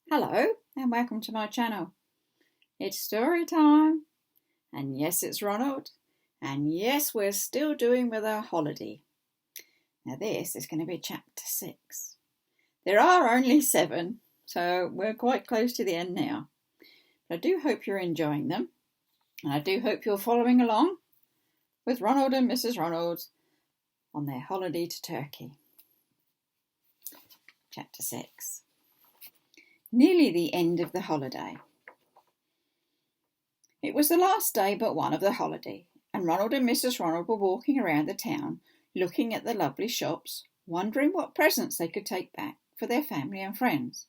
Hello and welcome to my channel. It's story time, and yes, it's Ronald, and yes, we're still doing with our holiday. Now this is going to be chapter 6. There are only 7, so we're quite close to the end now. But I do hope you're enjoying them, and I do hope you're following along with Ronald and Mrs Ronald on their holiday to Turkey. Chapter 6. Nearly the end of the holiday. It was the last day but one of the holiday, and Ronald and Mrs Ronald were walking around the town, looking at the lovely shops, wondering what presents they could take back for their family and friends,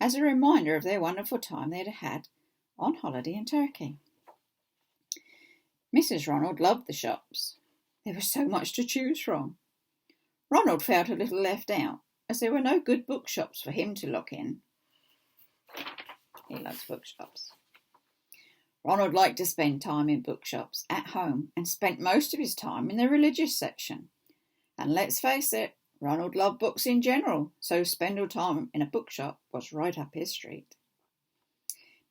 as a reminder of their wonderful time they had had on holiday in Turkey. Mrs Ronald loved the shops. There was so much to choose from. Ronald felt a little left out, as there were no good bookshops for him to look in. He loves bookshops. Ronald liked to spend time in bookshops at home and spent most of his time in the religious section. And let's face it, Ronald loved books in general, so spending time in a bookshop was right up his street.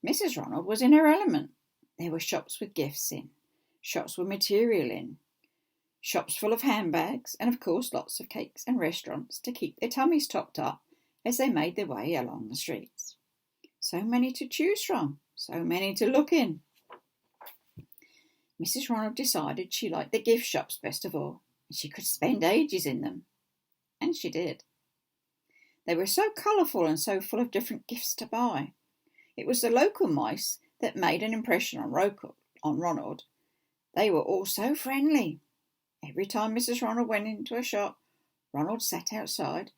Mrs Ronald was in her element. There were shops with gifts in, shops with material in, shops full of handbags, and of course lots of cakes and restaurants to keep their tummies topped up as they made their way along the streets. So many to choose from, so many to look in. Mrs Ronald decided she liked the gift shops best of all, and she could spend ages in them. And she did. They were so colourful and so full of different gifts to buy. It was the local mice that made an impression on Ronald. They were all so friendly. Every time Mrs Ronald went into a shop, Ronald sat outside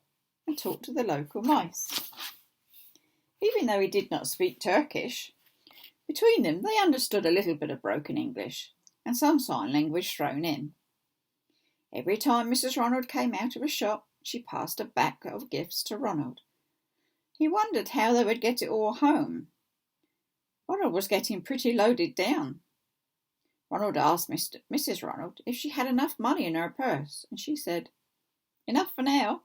and talked to the local mice. Even though he did not speak Turkish, between them they understood a little bit of broken English and some sign language thrown in. Every time Mrs Ronald came out of a shop, she passed a bag of gifts to Ronald. He wondered how they would get it all home. Ronald was getting pretty loaded down. Ronald asked Mrs Ronald if she had enough money in her purse, and she said, "Enough for now."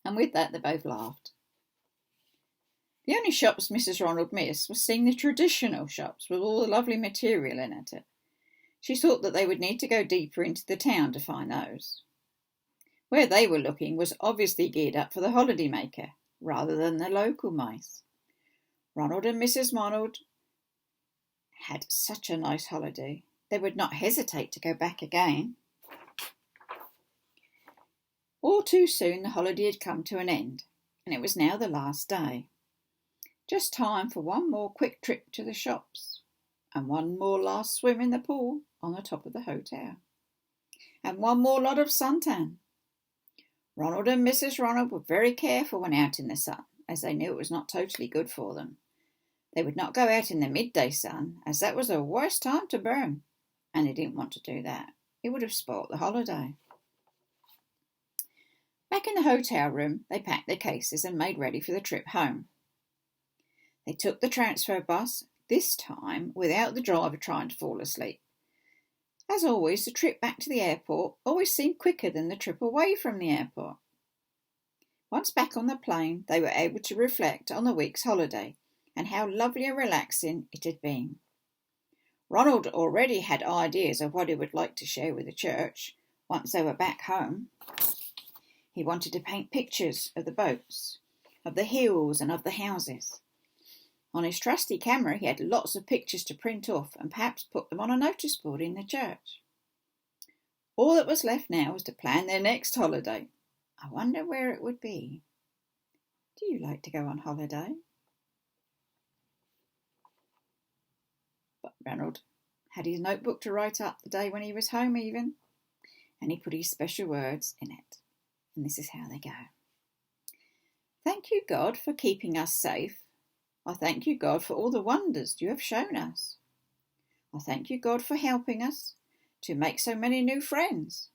And with that they both laughed. The only shops Mrs Ronald missed was seeing the traditional shops with all the lovely material in it. She thought that they would need to go deeper into the town to find those. Where they were looking was obviously geared up for the holidaymaker, rather than the local mice. Ronald and Mrs Ronald had such a nice holiday, they would not hesitate to go back again. All too soon the holiday had come to an end, and it was now the last day. Just time for one more quick trip to the shops, and one more last swim in the pool on the top of the hotel, and one more lot of suntan. Ronald and Mrs Ronald were very careful when out in the sun, as they knew it was not totally good for them. They would not go out in the midday sun, as that was the worst time to burn, and they didn't want to do that. It would have spoilt the holiday. Back in the hotel room, they packed their cases and made ready for the trip home. They took the transfer bus, this time without the driver trying to fall asleep. As always, the trip back to the airport always seemed quicker than the trip away from the airport. Once back on the plane, they were able to reflect on the week's holiday and how lovely and relaxing it had been. Ronald already had ideas of what he would like to share with the church once they were back home. He wanted to paint pictures of the boats, of the hills and of the houses. On his trusty camera he had lots of pictures to print off and perhaps put them on a notice board in the church. All that was left now was to plan their next holiday. I wonder where it would be. Do you like to go on holiday? But Ronald had his notebook to write up the day when he was home even, and he put his special words in it. And this is how they go. Thank you, God, for keeping us safe. I thank you, God, for all the wonders you have shown us. I thank you, God, for helping us to make so many new friends.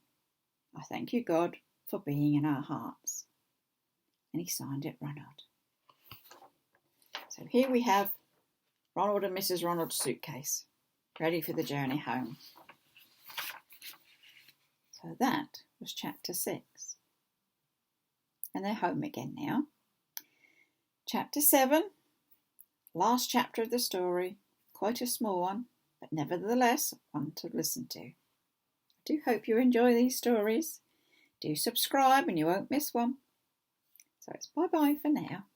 I thank you, God, for being in our hearts. And he signed it, Ronald. So here we have Ronald and Mrs Ronald's suitcase, ready for the journey home. So that was chapter 6. And they're home again now. Chapter 7, last chapter of the story. Quite a small one, but nevertheless one to listen to. I do hope you enjoy these stories. Do subscribe and you won't miss one. So it's bye-bye for now.